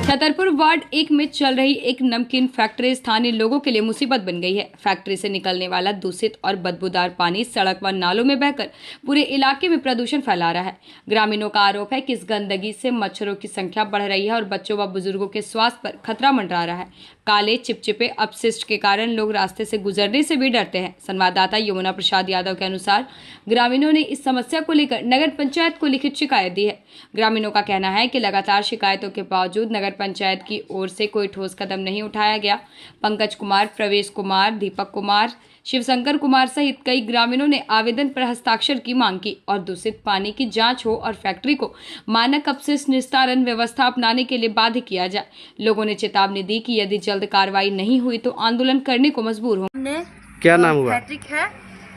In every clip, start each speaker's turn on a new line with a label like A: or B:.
A: Chhatarpur ward 1 में चल रही एक नमकीन फैक्ट्री स्थानीय लोगों के लिए मुसीबत बन गई है। फैक्ट्री से निकलने वाला दूषित और बदबूदार पानी सड़क व नालों में बहकर पूरे इलाके में प्रदूषण फैला रहा है। ग्रामीणों का आरोप है कि इस गंदगी से मच्छरों की संख्या बढ़ रही है और बच्चों व बुजुर्गों के स्वास्थ्य पर खतरा मंडरा रहा है। काले चिपचिपे अपशिष्ट के कारण लोग रास्ते से गुजरने से भी डरते हैं। संवाददाता यमुना प्रसाद यादव के अनुसार ग्रामीणों ने इस समस्या को लेकर नगर पंचायत को लिखित शिकायत दी है। ग्रामीणों का कहना है कि लगातार शिकायतों के बावजूद नगर पंचायत की ओर से कोई ठोस कदम नहीं उठाया गया। पंकज कुमार, प्रवेश कुमार, दीपक कुमार, शिवशंकर कुमार सहित कई ग्रामीणों ने आवेदन पर हस्ताक्षर की मांग की और दूषित पानी की जांच हो और फैक्ट्री को मानक अपशिष्ट निस्तारण व्यवस्था अपनाने के लिए बाध्य किया जाए। लोगों ने चेतावनी दी कि यदि जल्द कार्रवाई नहीं हुई तो आंदोलन करने को मजबूर होंगे।
B: क्या नाम हुआ?
C: फैक्ट्री है,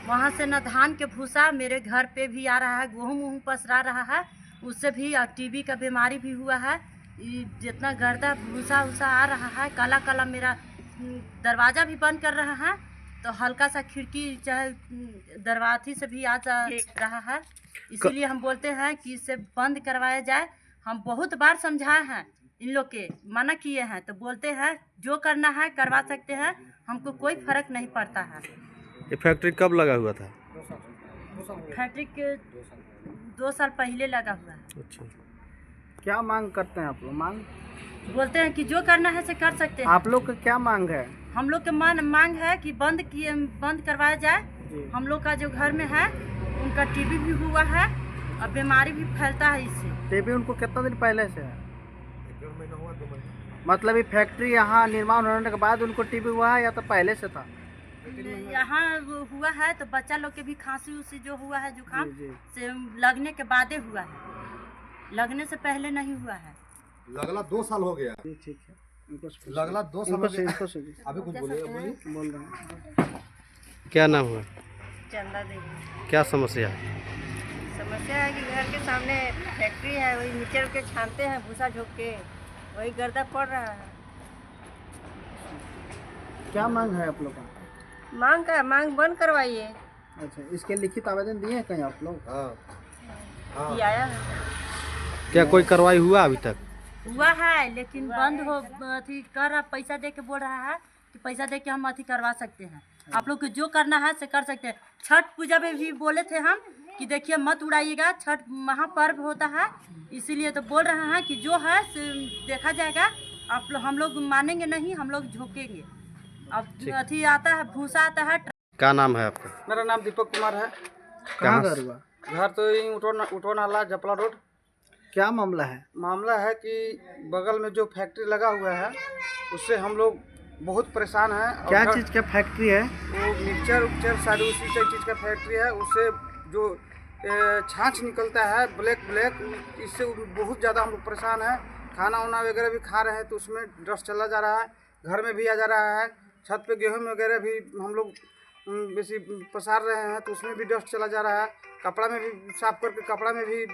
C: वहाँ से न धान के भूसा मेरे घर पे भी आ रहा है, गेहूँ पसरा रहा है, उससे भी टीबी का बीमारी भी हुआ है। जितना गर्दा भूसा उसा आ रहा है, काला काला मेरा दरवाज़ा भी बंद कर रहा है, तो हल्का सा खिड़की चाहे दरवाजे से भी आ जा रहा है। इसीलिए हम बोलते हैं कि इसे बंद करवाया जाए। हम बहुत बार समझाए हैं, इन लोग के मना किए हैं, तो बोलते हैं जो करना है करवा सकते हैं, हमको कोई फर्क नहीं पड़ता है।
B: ये फैक्ट्री कब लगा हुआ था?
C: फैक्ट्री के 2 साल पहले लगा हुआ है।
B: अच्छा,
D: क्या मांग करते हैं आप लोग? मांग
C: बोलते हैं कि जो करना है से कर सकते हैं।
D: आप लोग का क्या मांग है?
C: हम लोग के मांग है कि बंद करवाया जाए। हम लोग का जो घर में है उनका टीबी भी हुआ है और बीमारी भी फैलता है इससे।
D: टीबी उनको कितना दिन पहले से है? मतलब ये फैक्ट्री यहाँ निर्माण होने के बाद उनको टीबी हुआ है या तो पहले से था?
C: यहाँ हुआ है तो बच्चा लोग के भी खांसी उसी जो हुआ है जुकाम
D: जी।
C: से लगने के बादे हुआ है, लगने से पहले नहीं हुआ है।
E: लगला 2 साल हो गया।
D: ठीक है,
E: लगला 2 साल हो गया। अभी कुछ बोलिए
D: बोल रहे हैं।
B: क्या नाम हुआ?
C: चंदा देवी।
B: क्या समस्या है?
C: समस्या है कि घर के सामने फैक्ट्री है, वही नीचे के छानते हैं भूसा झोंक के, वही गर्दा पड़ रहा है।
D: क्या मांग है आप लोग का?
C: मांग बंद करवाइए।
D: अच्छा, इसके लिखित आवेदन दिए हैं कहीं आप लोग?
E: हाँ।
C: आया है,
B: क्या कोई कार्रवाई हुआ अभी तक?
C: हुआ है लेकिन बंद हो अथी कर रहा, पैसा दे के बोल रहा है कि पैसा दे के हम अथी करवा सकते हैं। आप लोग को जो करना है से कर सकते हैं। छठ पूजा में भी बोले थे हम कि देखिए मत उड़ाइएगा, छठ महापर्व होता है, इसीलिए तो बोल रहे हैं कि जो है से देखा जाएगा। हम लोग मानेंगे नहीं, हम लोग झोंकेंगे। अब अथी आता है, भूसा आता है।
B: क्या नाम है आपका?
D: मेरा नाम दीपक कुमार है।
B: कहाँ
D: घर हुआ? घर तो यही उठो नाला जपला रोड। क्या मामला है? मामला है कि बगल में जो फैक्ट्री लगा हुआ है उससे हम लोग बहुत परेशान हैं। क्या चीज़ का फैक्ट्री है? वो मिक्सचर शायद उसी चीज़ का फैक्ट्री है। उससे जो छाछ निकलता है ब्लैक, इससे बहुत ज़्यादा हम लोग परेशान हैं। खाना वाना वगैरह भी खा रहे हैं तो उसमें डस्ट चला जा रहा है, घर में भी आ जा रहा है। छत पे गेहूँ वगैरह भी हम लोग बेसी पसार रहे हैं तो उसमें भी डस्ट चला जा रहा है। कपड़ा में भी साफ करके कपड़ा में भी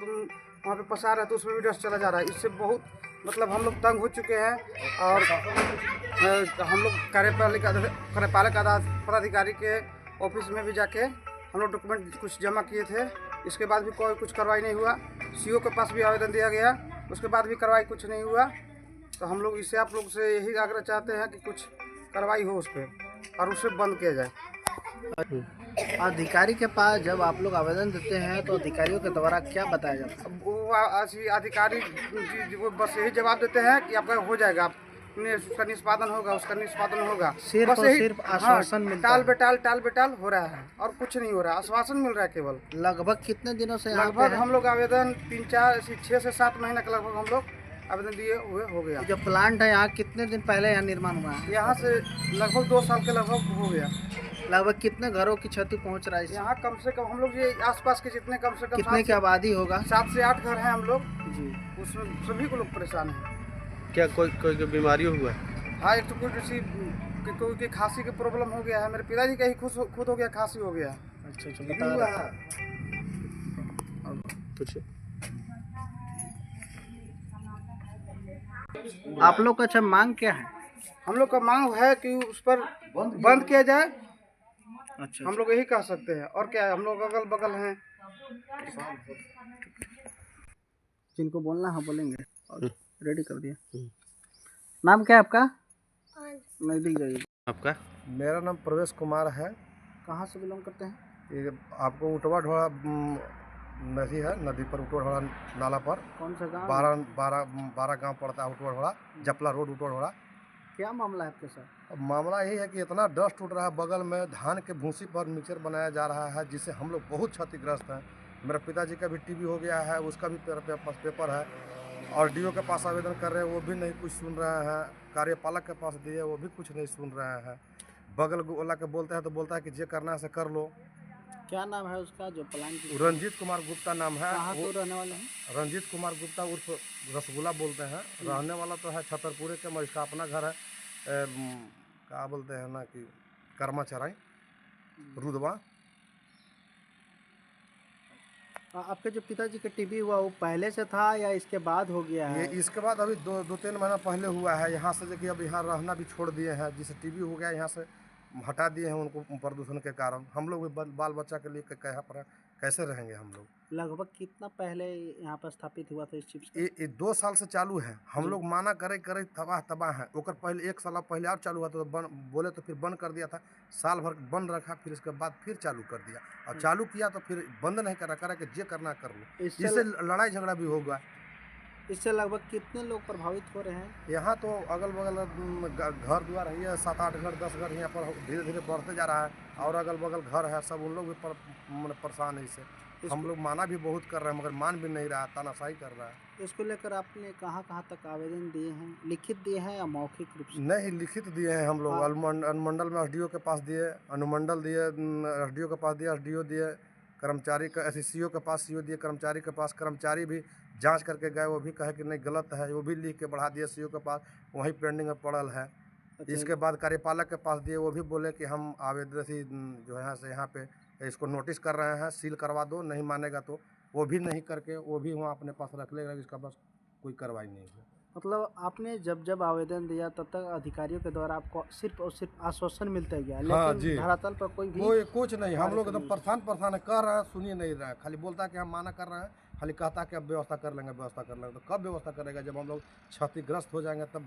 D: वहाँ पे पसार रहे हैं तो उसमें भी डस्ट चला जा रहा है। इससे बहुत मतलब हम लोग तंग हो चुके हैं और हम लोग कार्यपालक पदाधिकारी के ऑफिस में भी जाके हम लोग डॉक्यूमेंट कुछ जमा किए थे। इसके बाद भी कोई कुछ कार्रवाई नहीं हुआ। सीओ के पास भी आवेदन दिया गया, उसके बाद भी कार्रवाई कुछ नहीं हुआ। तो हम लोग इससे आप लोग से यही आग्रह चाहते हैं कि कुछ कार्रवाई हो उस पर और उसे बंद किया जाए। अधिकारी के पास जब आप लोग आवेदन देते हैं तो अधिकारियों के द्वारा क्या बताया जाता है? वो अधिकारी वो बस यही जवाब देते हैं कि आपका हो जाएगा, उसका निष्पादन होगा। सिर्फ आश्वासन मिलता है। टाल बेटाल हो रहा है और कुछ नहीं हो रहा, आश्वासन मिल रहा है केवल। लगभग कितने दिनों से? लगभग हम लोग आवेदन 6 से 7 महीने का लगभग हम लोग आवेदन दिए हुए हो गया। जो प्लांट है यहाँ कितने दिन पहले यहाँ निर्माण हुआ है? यहाँ से लगभग 2 साल के लगभग हो गया। लगभग कितने घरों की क्षति पहुँच रहा है? यहाँ कम से कम हम लोग ये आसपास के जितने कम से कम कितने की आबादी होगा? 7 से 8 घर हैं हम लोग जी, उसमें सभी को लोग परेशान हैं।
B: क्या कोई बीमारी हुआ है?
E: हाँ, एक तो कोई की खांसी की प्रॉब्लम हो गया है। मेरे पिताजी का ही खुद हो गया, खांसी हो गया।
D: अच्छा, बता रहा है। आप लोग का अच्छा मांग क्या है? हम लोग का मांग है कि उस पर बंद किया जाए। अच्छा, हम लोग यही कह सकते हैं और क्या है। हम लोग अगल बगल हैं, जिनको बोलना है बोलेंगे। रेडी कर दिया। नाम क्या है आपका? नजदीक जाइए।
B: आपका
E: मेरा नाम प्रवेश कुमार है।
D: कहाँ से बिलोंग करते हैं?
E: ये आपको उटवा ढोड़ा नदी है, नदी पर उटवा ढोड़ा नाला पर
D: कौन सा गाँव?
E: 12 गांव पड़ता है उटवा ढोड़ा, जपला रोड उटवा ढोड़ा।
D: क्या मामला है आपके साथ?
E: अब मामला यही है कि इतना डस्ट उठ रहा है, बगल में धान के भूसी पर मिक्सचर बनाया जा रहा है, जिससे हम लोग बहुत क्षतिग्रस्त हैं। मेरे पिताजी का भी टीबी हो गया है, उसका भी पेपर है, और डीओ के पास आवेदन कर रहे हैं, वो भी नहीं कुछ सुन रहे हैं। कार्यपालक के पास दिए, वो भी कुछ नहीं सुन रहे हैं। बगल वाला के बोलते हैं तो बोलता है कि जे करना है से कर लो।
D: क्या नाम है उसका जो प्लान की?
E: रंजीत कुमार गुप्ता नाम है।
D: कहाँ
E: वो
D: तो रहने वाले हैं?
E: रंजीत कुमार गुप्ता उर्फ रसगुल्ला बोलते हैं। रहने वाला तो है छतरपुरे के, मगर इसका अपना घर है क्या बोलते हैं ना कि कर्माचराई रुदवा।
D: आपके जो पिताजी के टीबी हुआ वो पहले से था या इसके बाद हो गया
E: ये
D: है?
E: इसके बाद अभी 2-3 महीना पहले हुआ है। यहाँ से देखिए अब यहाँ रहना भी छोड़ दिए हैं, जिसे टीबी हो गया यहाँ से हटा दिए हैं उनको प्रदूषण के कारण। हम लोग भी बाल बच्चा के लिए कहाँ पर कैसे रहेंगे हम लोग।
D: लगभग कितना पहले यहाँ पर स्थापित हुआ था इस चिप्स का?
E: ये 2 साल से चालू है। हम लोग माना करे करे तबाह है। ओकर पहले 1 साल पहले और चालू हुआ तो बोले तो फिर बंद कर दिया था। साल भर बंद रखा, फिर इसके बाद फिर चालू कर दिया, और चालू कि तो फिर बंद नहीं करा कि जे करना कर लो। इससे लड़ाई झगड़ा भी होगा।
D: इससे लगभग कितने लोग प्रभावित हो रहे हैं?
E: यहाँ तो अगल बगल घर द्वार है, 7-8 घर 10 घर यहाँ पर धीरे धीरे बढ़ते जा रहा है, और अगल बगल घर है सब, उन लोग भी परेशान है इससे। हम लोग माना भी बहुत कर रहे हैं, मगर मान भी नहीं रहा, तानाशाही कर रहा है।
D: इसको लेकर आपने कहाँ तक आवेदन दिए हैं? लिखित दिए हैं या मौखिक रूप से?
E: नहीं, लिखित दिए हैं हम लोग। अनुमंडल में एसडीओ के पास दिए, अनुमंडल दिए, एसडीओ के पास दिए, एसडीओ दिए, कर्मचारी का सीओ के पास सीओ दिए, कर्मचारी के पास। कर्मचारी भी जांच करके गए, वो भी कहे कि नहीं गलत है, वो भी लिख के बढ़ा दिए सीओ के पास, वहीं पेंडिंग में पड़ल है। इसके बाद कार्यपालक के पास दिए, वो भी बोले कि हम आवेदन जो है से यहाँ पे इसको नोटिस कर रहे हैं, सील करवा दो, नहीं मानेगा तो। वो भी नहीं करके वो भी वहाँ अपने पास रख लेगा, इसका बस कोई कार्रवाई नहीं है।
D: मतलब आपने जब आवेदन दिया तब तक अधिकारियों के द्वारा आपको सिर्फ और सिर्फ आश्वासन मिलता गया,
E: हाँ
D: लेकिन
E: जी।
D: धरातल पर कोई
E: कुछ नहीं। हम लोग एकदम परेशान है, कर रहे हैं, सुनिए नहीं रहे। खाली बोलता है कि हम माना कर रहे हैं, खाली कहता है कि अब व्यवस्था कर लेंगे। तो कब व्यवस्था करेगा? जब हम लोग क्षतिग्रस्त हो जाएंगे तब